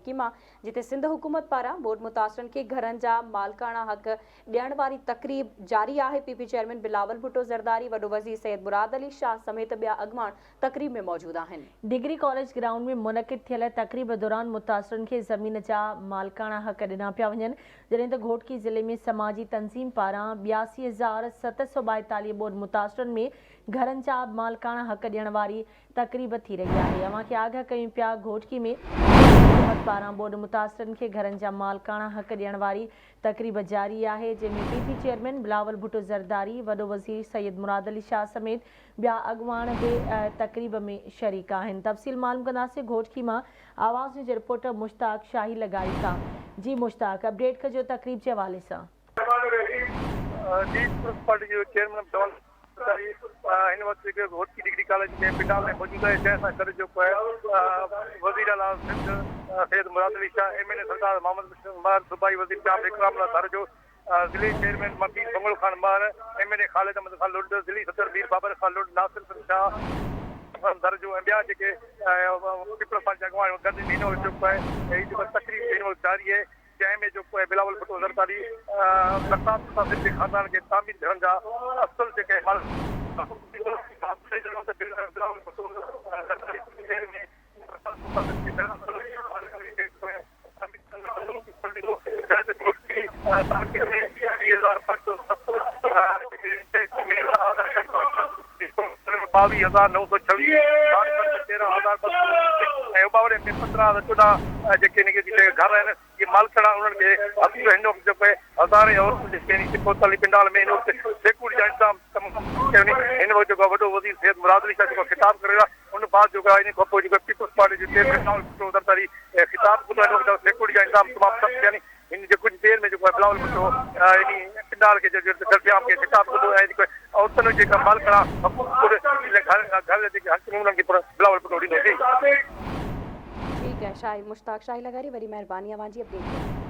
घोटकी मां जिते सिंध हुकूमत पारां बोर्ड मुतासरनि खे घरनि जा मालकाना हक़ ॾियण वारी तकरीब जारी आहे। पीपी चेयरमैन बिलावल भुट्टो ज़रदारी, वॾो वज़ीर सैयद मुराद अली शाह समेत ॿिया अॻवान तकरीब में मौजूद आहिनि। डिग्री कॉलेज ग्राउंड में मुनक़िद थियल तकरीब दौरान मुतासरनि खे ज़मीन जा मालकाना हक़ ॾिना पिया वञनि, जॾहिं त घोटकी ज़िले में समाजी तंज़ीम पारां 82,742 बोर्ड मुतासरनि में घरनि जा मालकाना हक़ ॾियण वारी तकरीब थी रही आहे। अवां खे आगाह कयूं पिया, घोटकी में हुकूमत पारां बोर्ड मुतासरनि खे घरनि जा मालकाना हक़ ॾियण वारी तकरीब जारी आहे, जंहिंमें पीपी चेयरमैन बिलावल भुट्टो ज़रदारी, वॾो वज़ीर सैयद मुराद अली शाह समेत ॿिया अॻवान बि तकरीब में शरीक आहिनि। तफ़सील मालूम कंदासीं घोटकी मां आवाज़ न्यूज़ रिपोर्टर मुश्ताक शाही लगारी सां। जी मुश्ताक, अपडेट कजो तकरीब जे हवाले सां। इन वक्त घोटकी डिग्री कॉलेज के पिंडाल में मौजूद है, जैसा कर जो वजीर आला सिंध सैयद मुराद अली शाह, एमएनए सरदार मोहम्मद मार दुबई, वजीर जाम इकराम दर जो जिले चेयरमैन मकीन मंगल खान मार, एमएनए खालिद अहमद खान लुड, जिले सदर मीर बाबर खान लुड, नासिर शाह दर जो ॿिया जेके पीपल्स पार्टी जा अॻवान गॾु ॾींदो जो तकरीब इन वक्त जारी है, जंहिंमें जो बिलावल भुट्टो ज़रदारी खानदान के तामीर थियण जा असल जेके बावी 926 13,000 में 15-14 जेके घर आहिनि, ये मालकड़ा उन्हनि खे हिन वक़्तु जेको हज़ारे औरतूं जेके पोतली पिंडाल में हिन वक़्तु सिक्योरिटी जा इंतज़ाम हिन वक़्तु जेको वॾो वज़ीर सैयद मुराद अली शाह जेको ख़िताब करे उन बाद जेको इन खां पोइ जेको पीपल्स पार्टी जो चेयरमैन ज़रदारी ख़िताब ॿुधो, हिन वक़्तु सिक्योरिटी जा इंतज़ाम तमामु सख़्तु थिया आहिनि। हिन जे कुझु देरि में जेको बिलावल भुट्टो इन पिंडाल खे दरमियान खे ख़िताब ॿुधो ऐं जेको औरतुनि जेका मालकड़ा घर जेके हक़ उन्हनि खे बिलावल भुट्टो ॾींदो। ठीक है शाही, मुश्ताक शाही लगारी, वरी मेहरबानी अवां जी अपडेट।